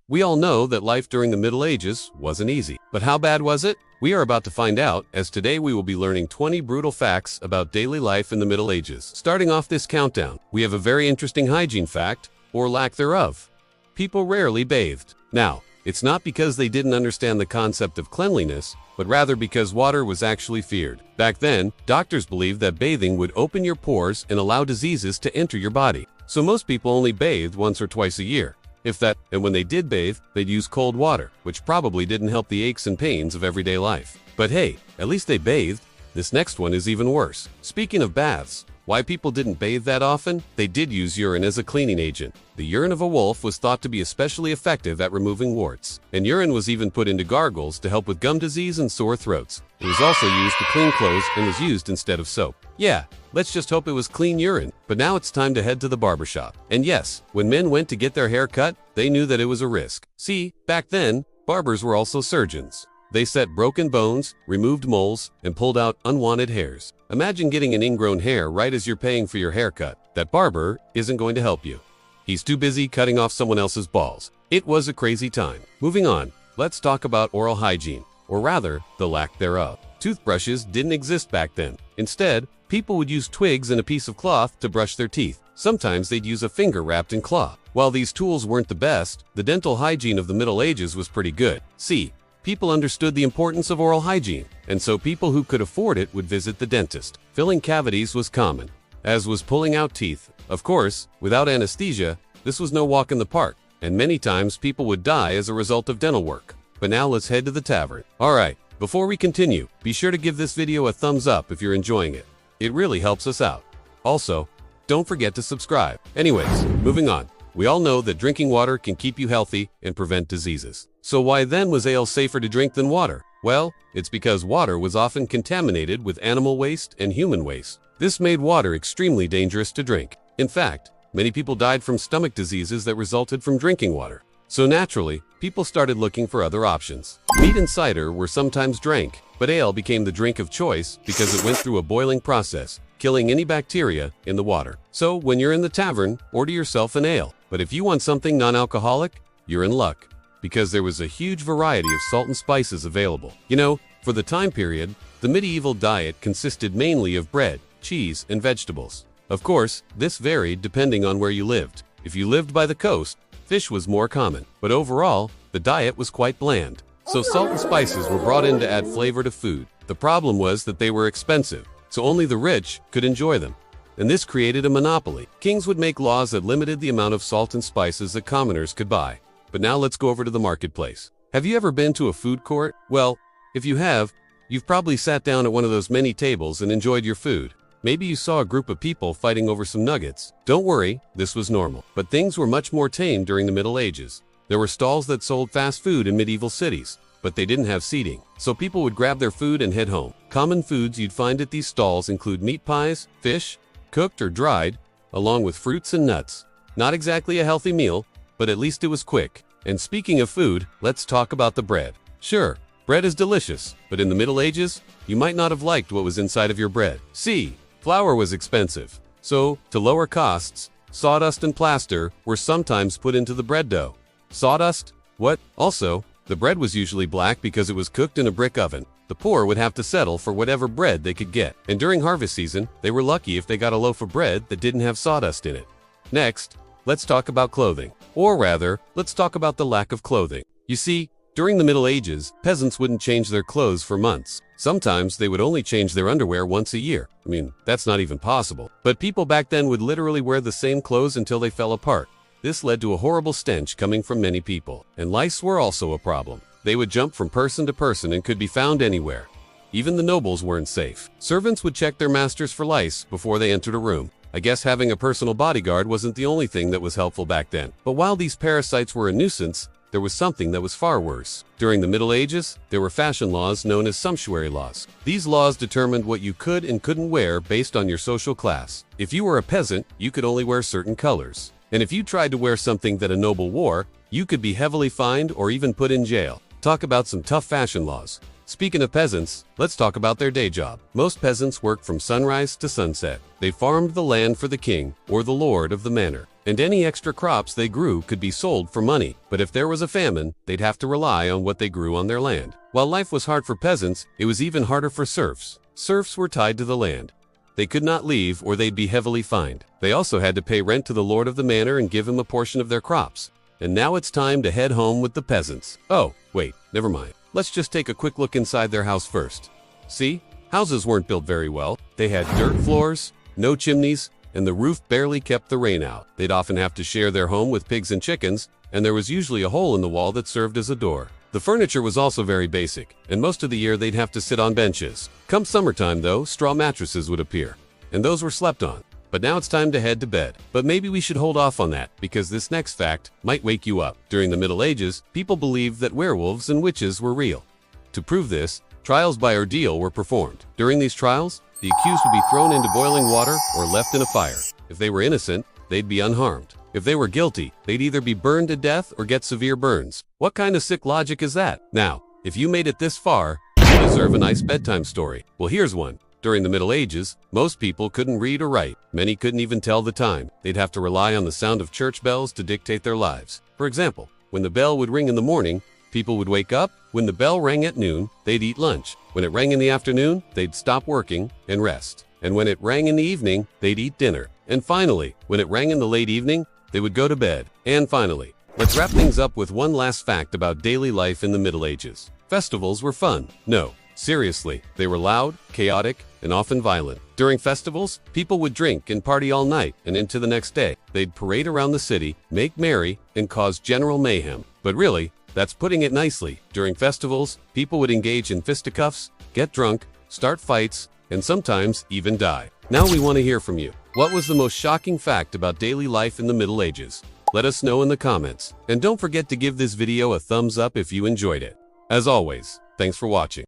We all know that life during the Middle Ages wasn't easy. But how bad was it? We are about to find out, as today we will be learning 20 brutal facts about daily life in the Middle Ages. Starting off this countdown, we have a very interesting hygiene fact, or lack thereof. People rarely bathed. Now, it's not because they didn't understand the concept of cleanliness, but rather because water was actually feared. Back then, doctors believed that bathing would open your pores and allow diseases to enter your body. So most people only bathed once or twice a year, if that, and when they did bathe, they'd use cold water, which probably didn't help the aches and pains of everyday life. But hey, at least they bathed. This next one is even worse. Speaking of baths, why people didn't bathe that often? They did use urine as a cleaning agent. The urine of a wolf was thought to be especially effective at removing warts, and urine was even put into gargles to help with gum disease and sore throats. It was also used to clean clothes and was used instead of soap. Yeah, let's just hope it was clean urine. But now it's time to head to the barbershop. And yes, when men went to get their hair cut, they knew that it was a risk. See, back then, barbers were also surgeons. They set broken bones, removed moles, and pulled out unwanted hairs. Imagine getting an ingrown hair right as you're paying for your haircut. That barber isn't going to help you. He's too busy cutting off someone else's balls. It was a crazy time. Moving on, let's talk about oral hygiene, or rather, the lack thereof. Toothbrushes didn't exist back then. Instead, people would use twigs and a piece of cloth to brush their teeth. Sometimes they'd use a finger wrapped in cloth. While these tools weren't the best, the dental hygiene of the Middle Ages was pretty good. See, people understood the importance of oral hygiene, and so people who could afford it would visit the dentist. Filling cavities was common, as was pulling out teeth. Of course, without anesthesia, this was no walk in the park, and many times people would die as a result of dental work. But now let's head to the tavern. Alright, before we continue, be sure to give this video a thumbs up if you're enjoying it. It really helps us out. Also, don't forget to subscribe. Anyways, moving on. We all know that drinking water can keep you healthy and prevent diseases. So why then was ale safer to drink than water? Well, it's because water was often contaminated with animal waste and human waste. This made water extremely dangerous to drink. In fact, many people died from stomach diseases that resulted from drinking water. So naturally, people started looking for other options. Meat and cider were sometimes drank, but ale became the drink of choice because it went through a boiling process, killing any bacteria in the water. So when you're in the tavern, order yourself an ale. But if you want something non-alcoholic, you're in luck, because there was a huge variety of salt and spices available. You know, for the time period, the medieval diet consisted mainly of bread, cheese, and vegetables. Of course, this varied depending on where you lived. If you lived by the coast, fish was more common, but overall, the diet was quite bland. So salt and spices were brought in to add flavor to food. The problem was that they were expensive, so only the rich could enjoy them. And this created a monopoly. Kings would make laws that limited the amount of salt and spices that commoners could buy. But now let's go over to the marketplace. Have you ever been to a food court? Well, if you have, you've probably sat down at one of those many tables and enjoyed your food. Maybe you saw a group of people fighting over some nuggets. Don't worry, this was normal. But things were much more tame during the Middle Ages. There were stalls that sold fast food in medieval cities, but they didn't have seating. So people would grab their food and head home. Common foods you'd find at these stalls include meat pies, fish, cooked or dried, along with fruits and nuts. Not exactly a healthy meal, but at least it was quick. And speaking of food, let's talk about the bread. Sure, bread is delicious, but in the Middle Ages, you might not have liked what was inside of your bread. See, flour was expensive. So, to lower costs, sawdust and plaster were sometimes put into the bread dough. Sawdust? What? Also, the bread was usually black because it was cooked in a brick oven. The poor would have to settle for whatever bread they could get. And during harvest season, they were lucky if they got a loaf of bread that didn't have sawdust in it. Next, let's talk about clothing. Or rather, let's talk about the lack of clothing. You see, during the Middle Ages, peasants wouldn't change their clothes for months. Sometimes they would only change their underwear once a year. I mean, that's not even possible. But people back then would literally wear the same clothes until they fell apart. This led to a horrible stench coming from many people. And lice were also a problem. They would jump from person to person and could be found anywhere. Even the nobles weren't safe. Servants would check their masters for lice before they entered a room. I guess having a personal bodyguard wasn't the only thing that was helpful back then. But while these parasites were a nuisance, there was something that was far worse. During the Middle Ages, there were fashion laws known as sumptuary laws. These laws determined what you could and couldn't wear based on your social class. If you were a peasant, you could only wear certain colors. And if you tried to wear something that a noble wore, you could be heavily fined or even put in jail. Talk about some tough fashion laws. Speaking of peasants, let's talk about their day job. Most peasants worked from sunrise to sunset. They farmed the land for the king or the lord of the manor. and any extra crops they grew could be sold for money. But if there was a famine, they'd have to rely on what they grew on their land. While life was hard for peasants, it was even harder for serfs. Serfs were tied to the land. They could not leave or they'd be heavily fined. They also had to pay rent to the lord of the manor and give him a portion of their crops. And now it's time to head home with the peasants. Oh, wait, never mind. Let's just take a quick look inside their house first. See? Houses weren't built very well. They had dirt floors, no chimneys, and the roof barely kept the rain out. They'd often have to share their home with pigs and chickens, and there was usually a hole in the wall that served as a door. The furniture was also very basic, and most of the year they'd have to sit on benches. Come summertime though, straw mattresses would appear, and those were slept on. But now it's time to head to bed. But maybe we should hold off on that, because this next fact might wake you up. During the Middle Ages, people believed that werewolves and witches were real. To prove this, trials by ordeal were performed. During these trials, the accused would be thrown into boiling water or left in a fire. If they were innocent, they'd be unharmed. If they were guilty, they'd either be burned to death or get severe burns. What kind of sick logic is that? Now, if you made it this far, you deserve a nice bedtime story. Well, here's one. During the Middle Ages, most people couldn't read or write. Many couldn't even tell the time. They'd have to rely on the sound of church bells to dictate their lives. For example, when the bell would ring in the morning, people would wake up. When the bell rang at noon, they'd eat lunch. When it rang in the afternoon, they'd stop working and rest. And when it rang in the evening, they'd eat dinner. And finally, when it rang in the late evening, they would go to bed. And finally, let's wrap things up with one last fact about daily life in the Middle Ages. Festivals were fun. No, seriously, they were loud, chaotic, and often violent. During festivals, people would drink and party all night and into the next day. They'd parade around the city, make merry, and cause general mayhem. But really, that's putting it nicely. During festivals, people would engage in fisticuffs, get drunk, start fights, and sometimes even die. Now we want to hear from you. What was the most shocking fact about daily life in the Middle Ages? Let us know in the comments. And don't forget to give this video a thumbs up if you enjoyed it. As always, thanks for watching.